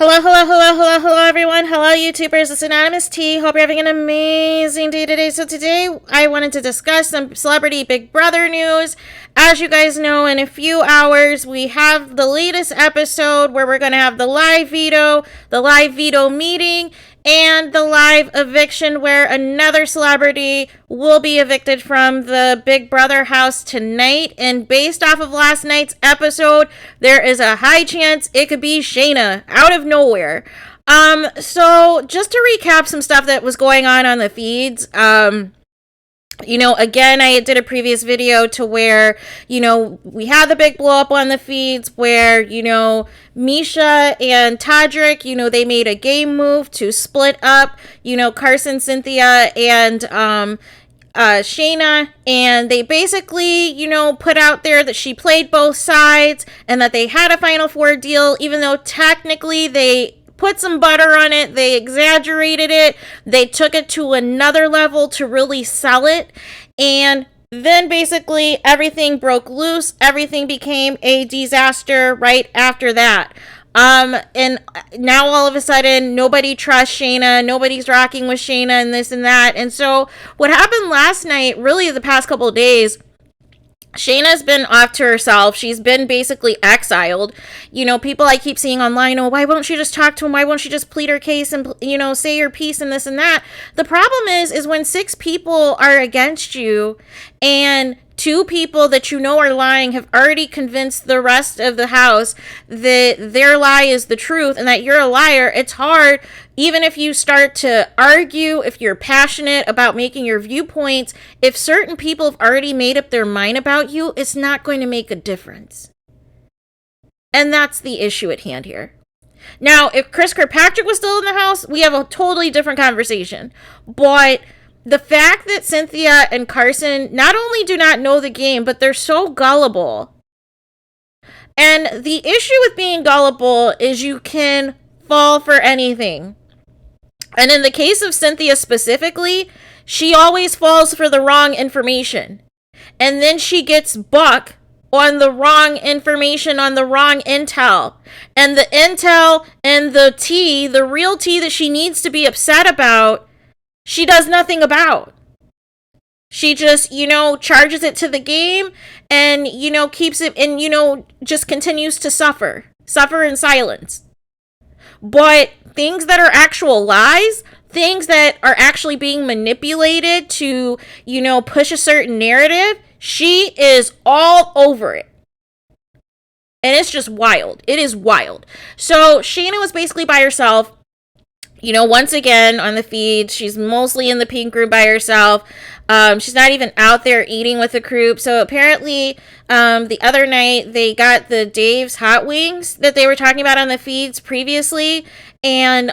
Hello, hello, hello, hello, hello, everyone. Hello, YouTubers. It's Anonymous T. Hope you're having an amazing day today. So today, I wanted to discuss some celebrity Big Brother news. As you guys know, in a few hours, we have the latest episode where we're going to have the live veto meeting, and the live eviction where another celebrity will be evicted from the Big Brother house tonight. And based off of last night's episode, there is a high chance it could be SHANNA out of nowhere. So just to recap some stuff that was going on the feeds, again, I did a previous video to where, we had the big blow up on the feeds where, Misha and Todrick, they made a game move to split up, Carson, Cynthia, and SHANNA, and they basically, put out there that she played both sides and that they had a Final Four deal, even though technically they put some butter on it, they exaggerated it, they took it to another level to really sell it, and then basically everything broke loose, everything became a disaster right after that. And now all of a sudden, nobody trusts SHANNA, nobody's rocking with SHANNA and this and that, and so what happened last night, really the past couple of days, SHANNA's been off to herself. She's been basically exiled. People I keep seeing online, why won't she just talk to him? Why won't she just plead her case and, say her piece and this and that? The problem is when 6 people are against you and 2 people that are lying have already convinced the rest of the house that their lie is the truth and that you're a liar, it's hard. Even if you start to argue, if you're passionate about making your viewpoints, if certain people have already made up their mind about you, it's not going to make a difference. And that's the issue at hand here. Now, if Chris Kirkpatrick was still in the house, we have a totally different conversation. But the fact that Cynthia and Carson not only do not know the game, but they're so gullible. And the issue with being gullible is you can fall for anything. And in the case of Cynthia specifically, she always falls for the wrong information. And then she gets buck on the wrong information, on the wrong intel. And the intel and the tea, the real tea that she needs to be upset about, she does nothing about. She just, charges it to the game and, keeps it and, just continues to suffer in silence. But things that are actual lies, things that are actually being manipulated to, push a certain narrative, she is all over it. And it's just wild. It is wild. So SHANNA was basically by herself. Once again on the feed, she's mostly in the pink room by herself. She's not even out there eating with the group. So apparently, the other night, they got the Dave's Hot Wings that they were talking about on the feeds previously. And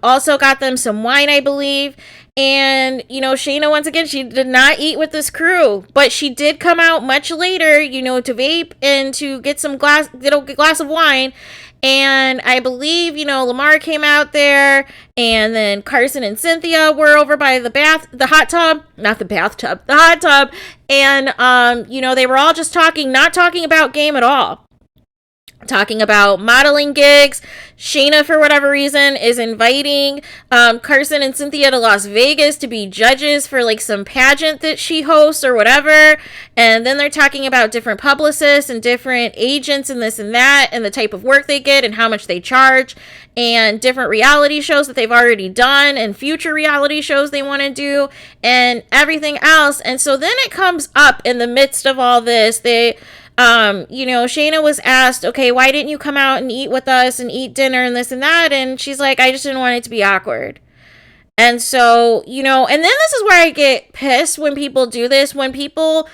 also got them some wine, I believe. And, SHANNA, once again, she did not eat with this crew. But she did come out much later, to vape and to get some glass of wine. And I believe, Lamar came out there, and then Carson and Cynthia were over by the hot tub, not the bathtub, the hot tub. And, they were all just not talking about game at all. Talking about modeling gigs. SHANNA, for whatever reason, is inviting Carson and Cynthia to Las Vegas to be judges for some pageant that she hosts or whatever. And then they're talking about different publicists and different agents and this and that and the type of work they get and how much they charge and different reality shows that they've already done and future reality shows they want to do and everything else. And so then it comes up in the midst of all this. SHANNA was asked, okay, why didn't you come out and eat with us and eat dinner and this and that? And she's like, I just didn't want it to be awkward. And so, and then this is where I get pissed when people do this, when people,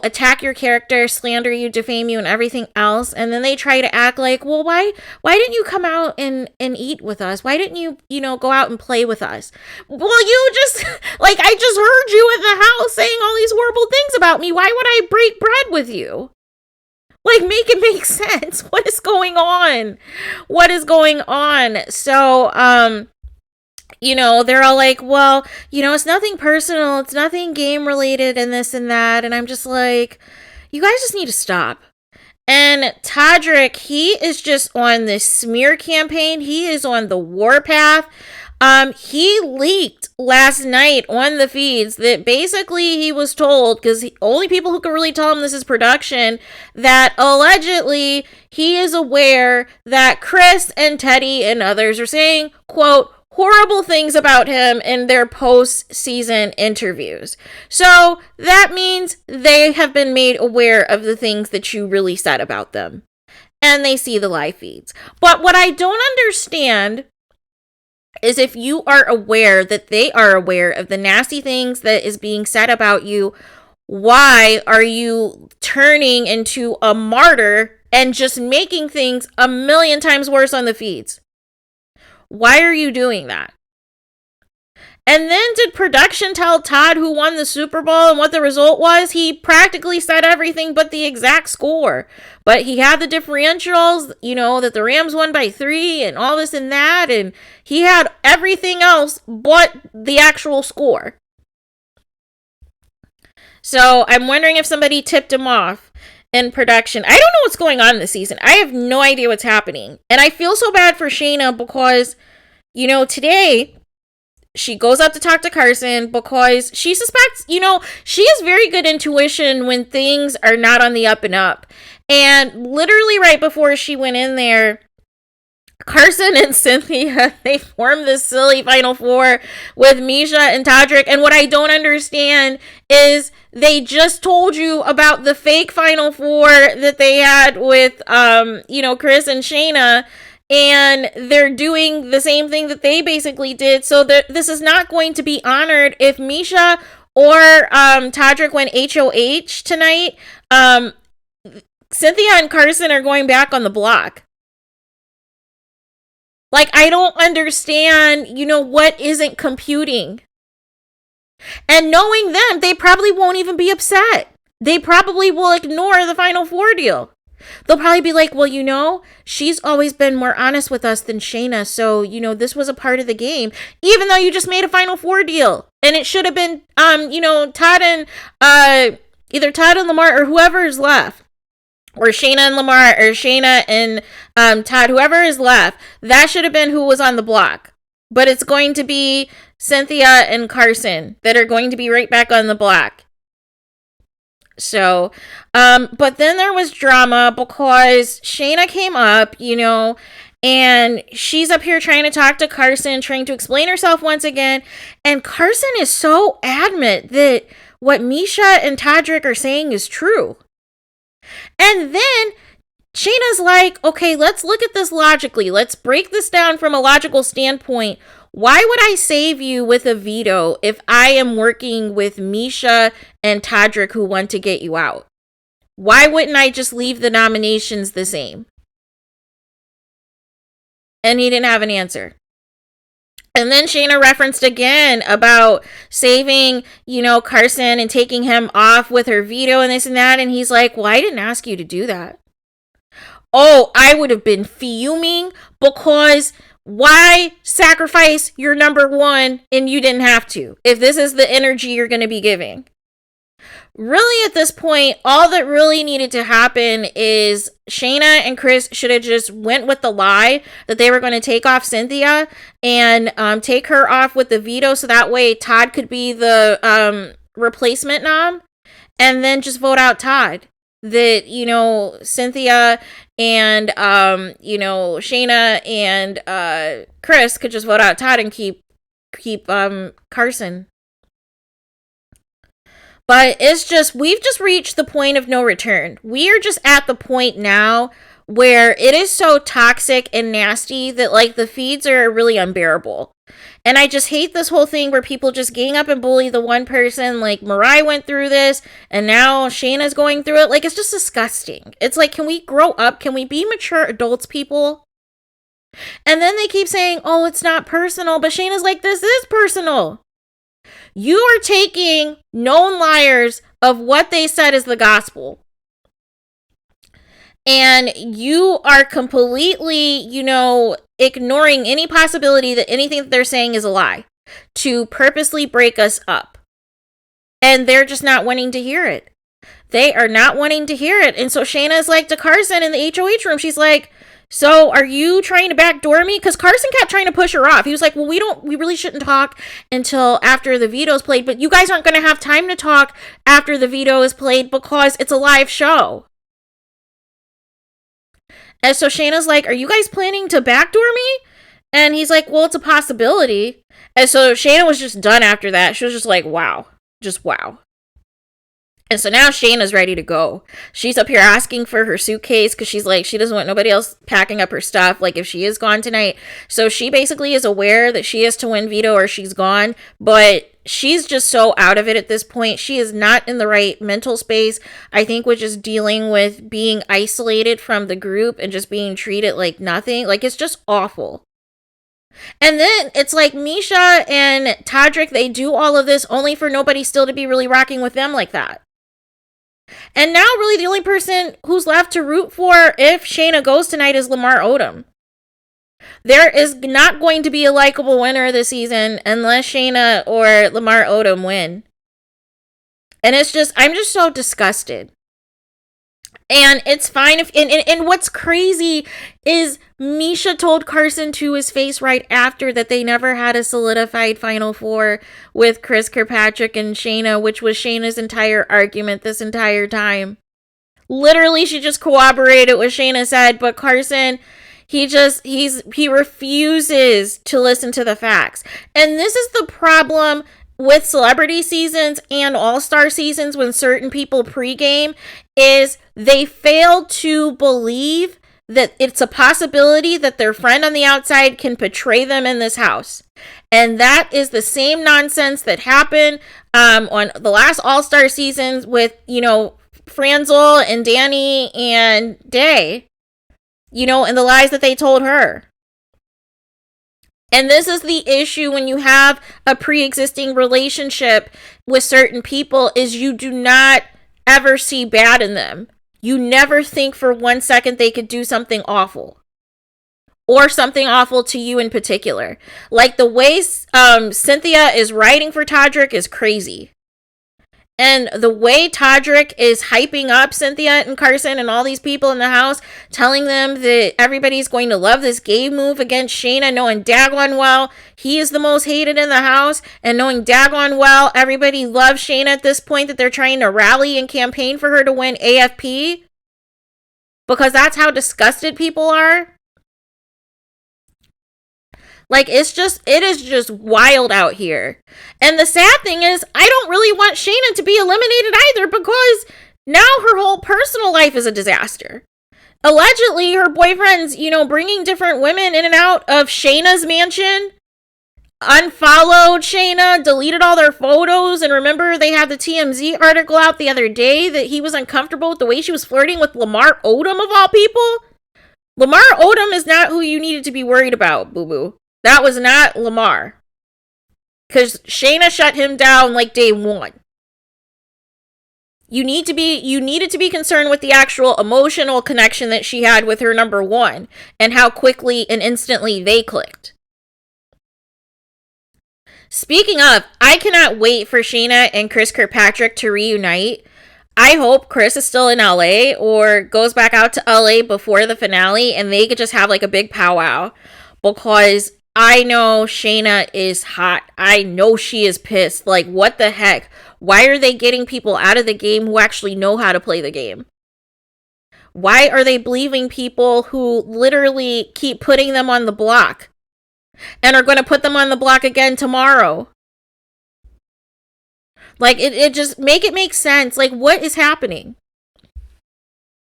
attack your character, slander you, defame you, and everything else. And then they try to act like, well, why didn't you come out and eat with us? Why didn't you, go out and play with us? Well, you just, I just heard you in the house saying all these horrible things about me. Why would I break bread with you? Make it make sense. What is going on? What is going on? So, they're all like, well, it's nothing personal. It's nothing game related and this and that. And I'm just like, you guys just need to stop. And Todrick, he is just on this smear campaign. He is on the warpath. He leaked last night on the feeds that basically he was told, because only people who can really tell him this is production, that allegedly he is aware that Chris and Teddy and others are saying, quote, horrible things about him in their post-season interviews. So that means they have been made aware of the things that you really said about them. And they see the live feeds. But what I don't understand is if you are aware that they are aware of the nasty things that is being said about you, why are you turning into a martyr and just making things a million times worse on the feeds? Why are you doing that? And then did production tell Todd who won the Super Bowl and what the result was? He practically said everything but the exact score. But he had the differentials, you know, that the Rams won by 3 and all this and that. And he had everything else but the actual score. So I'm wondering if somebody tipped him off in production. I don't know what's going on this season. I have no idea what's happening. And I feel so bad for Shayna because, you know, today she goes up to talk to Carson because she suspects, you know, she has very good intuition when things are not on the up and up. And literally right before she went in there, Carson and Cynthia, they formed this silly Final Four with Misha and Todrick. And what I don't understand is they just told you about the fake Final Four that they had with, you know, Chris and Shayna. And they're doing the same thing that they basically did. So this is not going to be honored if Misha or Todrick went HOH tonight. Cynthia and Carson are going back on the block. Like, I don't understand, you know, what isn't computing. And knowing them, they probably won't even be upset. They probably will ignore the Final Four deal. They'll probably be like, well, you know, she's always been more honest with us than Shayna. So, you know, this was a part of the game, even though you just made a Final Four deal. And it should have been, you know, Todd and, either Todd and Lamar or whoever is left. Or Shayna and Lamar or Shayna and Todd, whoever is left. That should have been who was on the block. But it's going to be Cynthia and Carson that are going to be right back on the block. So, but then there was drama because Shayna came up, you know, and she's up here trying to talk to Carson, trying to explain herself once again. And Carson is so adamant that what Misha and Todrick are saying is true. And then Shayna's like, okay, let's look at this logically. Let's break this down from a logical standpoint. Why would I save you with a veto if I am working with Misha and Todrick who want to get you out? Why wouldn't I just leave the nominations the same? And he didn't have an answer. And then Shayna referenced again about saving, you know, Carson and taking him off with her veto and this and that. And he's like, well, I didn't ask you to do that. Oh, I would have been fuming because why sacrifice your number one and you didn't have to, if this is the energy you're going to be giving? Really, at this point, all that really needed to happen is Shayna and Chris should have just went with the lie that they were going to take off Cynthia and take her off with the veto, so that way Todd could be the replacement nom, and then just vote out Todd. That, you know, Cynthia and, you know, Shayna and Chris could just vote out Todd and keep Carson. But it's just, we've just reached the point of no return. We are just at the point now where it is so toxic and nasty that, like, the feeds are really unbearable. And I just hate this whole thing where people just gang up and bully the one person. Like, Mariah went through this, and now Shayna's going through it. Like, it's just disgusting. It's like, can we grow up? Can we be mature adults, people? And then they keep saying, oh, it's not personal. But Shayna's like, this is personal. You are taking known liars of what they said is the gospel. And you are completely, you know, ignoring any possibility that anything that they're saying is a lie to purposely break us up. And they're just not wanting to hear it. They are not wanting to hear it. And so Shayna's like to Carson in the HOH room, she's like, so are you trying to backdoor me? Because Carson kept trying to push her off. He was like, well, we really shouldn't talk until after the veto's played, but you guys aren't going to have time to talk after the veto is played because it's a live show. And so Shayna's like, are you guys planning to backdoor me? And he's like, well, it's a possibility. And so Shayna was just done after that. She was just like, wow. Just wow. And so now Shayna's ready to go. She's up here asking for her suitcase because she's like, she doesn't want nobody else packing up her stuff, like if she is gone tonight. So she basically is aware that she has to win veto or she's gone, but she's just so out of it at this point. She is not in the right mental space, I think, with just dealing with being isolated from the group and just being treated like nothing. Like, it's just awful. And then it's like Misha and Todrick, they do all of this only for nobody still to be really rocking with them like that. And now really the only person who's left to root for if Shayna goes tonight is Lamar Odom. There is not going to be a likable winner this season unless Shayna or Lamar Odom win. And it's just, I'm just so disgusted. And it's fine if, and what's crazy is Misha told Carson to his face right after that they never had a solidified Final Four with Chris Kirkpatrick and Shayna, which was Shayna's entire argument this entire time. Literally, she just corroborated what Shayna said, but Carson, he refuses to listen to the facts. And this is the problem with celebrity seasons and all-star seasons when certain people pregame, is they fail to believe that it's a possibility that their friend on the outside can betray them in this house. And that is the same nonsense that happened on the last all-star seasons with, Franzel and Danny and Day, and the lies that they told her. And this is the issue when you have a pre-existing relationship with certain people, is you do not ever see bad in them. You never think for 1 second they could do something awful. Or something awful to you in particular. Like the way Cynthia is writing for Todrick is crazy. And the way Todrick is hyping up Cynthia and Carson and all these people in the house, telling them that everybody's going to love this game move against Shayna, knowing daggone well he is the most hated in the house, and knowing daggone well everybody loves Shayna at this point, that they're trying to rally and campaign for her to win AFP. Because that's how disgusted people are. Like, it is just wild out here. And the sad thing is, I don't really want Shayna to be eliminated either, because now her whole personal life is a disaster. Allegedly, her boyfriend's, bringing different women in and out of Shayna's mansion, unfollowed Shayna, deleted all their photos, and remember they had the TMZ article out the other day that he was uncomfortable with the way she was flirting with Lamar Odom, of all people. Lamar Odom is not who you needed to be worried about, boo-boo. That was not Lamar. Because Shayna shut him down like day one. You needed to be concerned with the actual emotional connection that she had with her number one, and how quickly and instantly they clicked. Speaking of, I cannot wait for Shayna and Chris Kirkpatrick to reunite. I hope Chris is still in LA or goes back out to LA before the finale and they could just have like a big powwow, because I know Shayna is hot. I know she is pissed. Like, what the heck? Why are they getting people out of the game who actually know how to play the game? Why are they believing people who literally keep putting them on the block and are going to put them on the block again tomorrow? Like, it just make sense. Like, what is happening?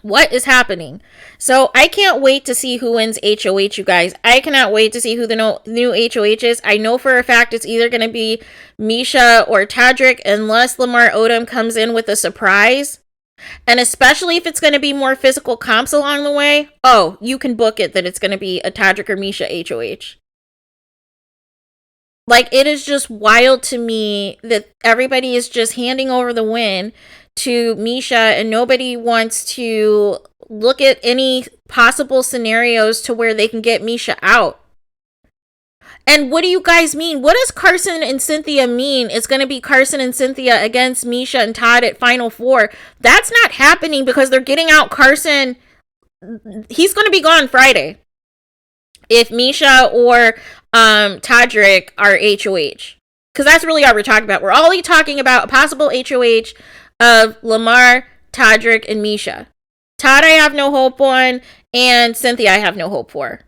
What is happening? So I can't wait to see who wins HOH, you guys. I cannot wait to see who the new HOH is. I know for a fact it's either going to be Misha or Todrick, unless Lamar Odom comes in with a surprise. And especially if it's going to be more physical comps along the way. Oh, you can book it that it's going to be a Todrick or Misha HOH. Like, it is just wild to me that everybody is just handing over the win to Misha and nobody wants to look at any possible scenarios to where they can get Misha out. And what do you guys mean? What does Carson and Cynthia mean? It's going to be Carson and Cynthia against Misha and Todd at Final Four. That's not happening because they're getting out Carson. He's going to be gone Friday. If Misha or Todrick are HOH. Because that's really all we're talking about. We're only talking about a possible HOH of Lamar, Todrick, and Misha. Todd I have no hope on, and Cynthia I have no hope for.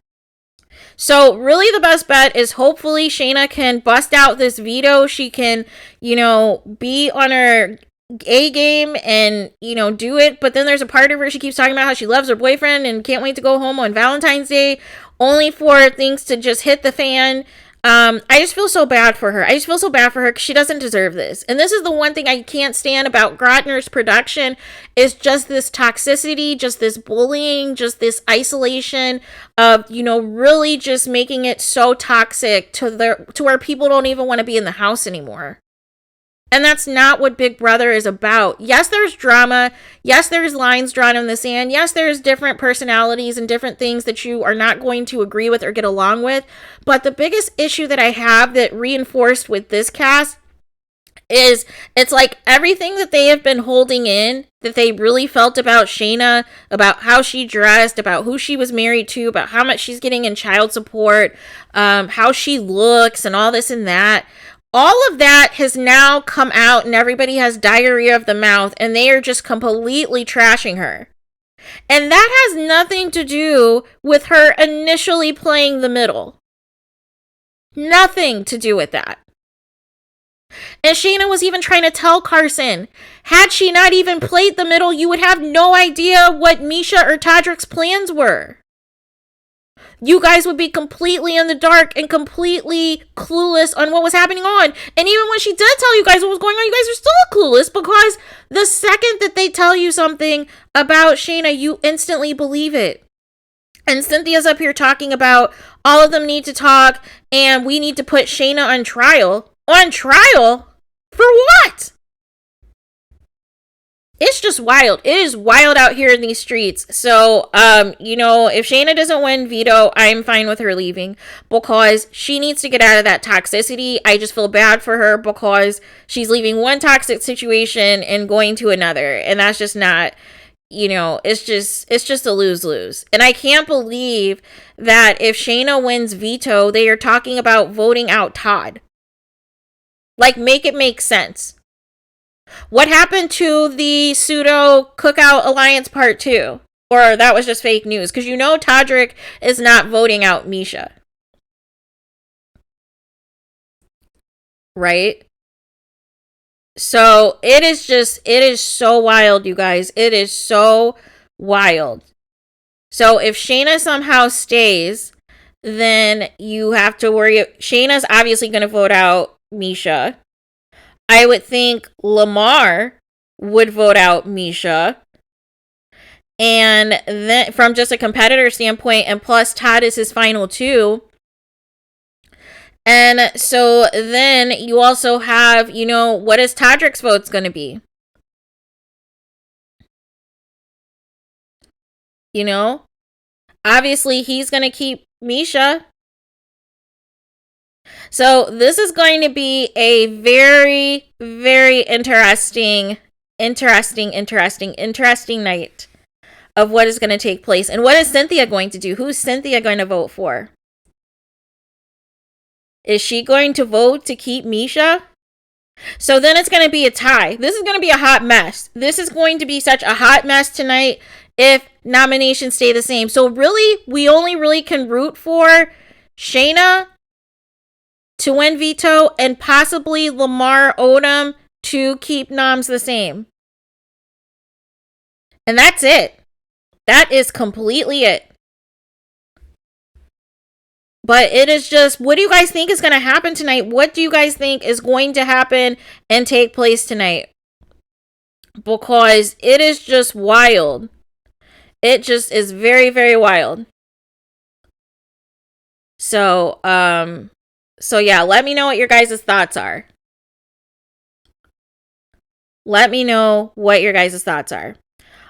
So really the best bet is hopefully Shayna can bust out this veto. She can, be on her A game and, do it. But then there's a part of her, she keeps talking about how she loves her boyfriend and can't wait to go home on Valentine's Day, only for things to just hit the fan. I just feel so bad for her. Because she doesn't deserve this. And this is the one thing I can't stand about Grotner's production is just this toxicity, just this bullying, just this isolation of, really just making it so toxic to where people don't even want to be in the house anymore. And that's not what Big Brother is about. Yes, there's drama. Yes, there's lines drawn in the sand. Yes, there's different personalities and different things that you are not going to agree with or get along with. But the biggest issue that I have that reinforced with this cast is it's like everything that they have been holding in that they really felt about Shayna, about how she dressed, about who she was married to, about how much she's getting in child support, how she looks and all this and that. All of that has now come out and everybody has diarrhea of the mouth and they are just completely trashing her. And that has nothing to do with her initially playing the middle. Nothing to do with that. And Shayna was even trying to tell Carson, had she not even played the middle, you would have no idea what Misha or Todrick's plans were. You guys would be completely in the dark and completely clueless on what was happening on. And even when she did tell you guys what was going on, you guys are still clueless because the second that they tell you something about Shayna, you instantly believe it. And Cynthia's up here talking about all of them need to talk and we need to put Shayna on trial. On trial? For what? It's just wild. It is wild out here in these streets. So, if Shayna doesn't win veto, I'm fine with her leaving because she needs to get out of that toxicity. I just feel bad for her because she's leaving one toxic situation and going to another. And that's just not, it's just a lose-lose. And I can't believe that if Shayna wins veto, they are talking about voting out Todd. Like, make it make sense. What happened to the pseudo Cookout Alliance Part 2? Or that was just fake news? Because Todrick is not voting out Misha. Right? So it is so wild, you guys. It is so wild. So if Shayna somehow stays, then you have to worry. Shayna's obviously going to vote out Misha. I would think Lamar would vote out Misha. And then from just a competitor standpoint, and plus Todd is his final two. And so then you also have, what is Todrick's vote's going to be? Obviously he's going to keep Misha. So this is going to be a very, very interesting night of what is going to take place. And what is Cynthia going to do? Who's Cynthia going to vote for? Is she going to vote to keep Misha? So then it's going to be a tie. This is going to be a hot mess. This is going to be such a hot mess tonight if nominations stay the same. So really, we only really can root for Shayna to win veto and possibly Lamar Odom to keep noms the same. And that's it. That is completely it. But it is just, what do you guys think is going to happen tonight? What do you guys think is going to happen and take place tonight? Because it is just wild. It just is very, very wild. So yeah, let me know what your guys' thoughts are. Let me know what your guys' thoughts are.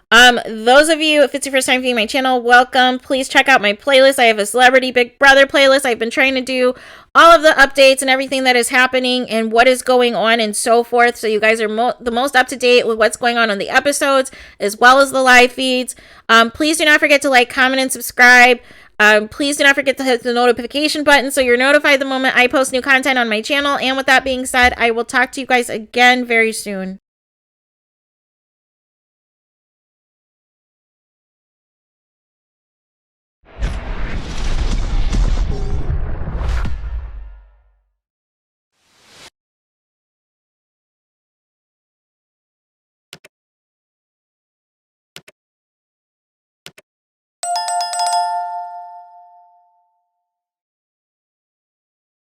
Those of you, if it's your first time viewing my channel, welcome. Please check out my playlist. I have a Celebrity Big Brother playlist. I've been trying to do all of the updates and everything that is happening and what is going on and so forth, so you guys are the most up to date with what's going on the episodes as well as the live feeds. Please do not forget to like, comment, and subscribe. Please do not forget to hit the notification button so you're notified the moment I post new content on my channel. And with that being said, I will talk to you guys again very soon.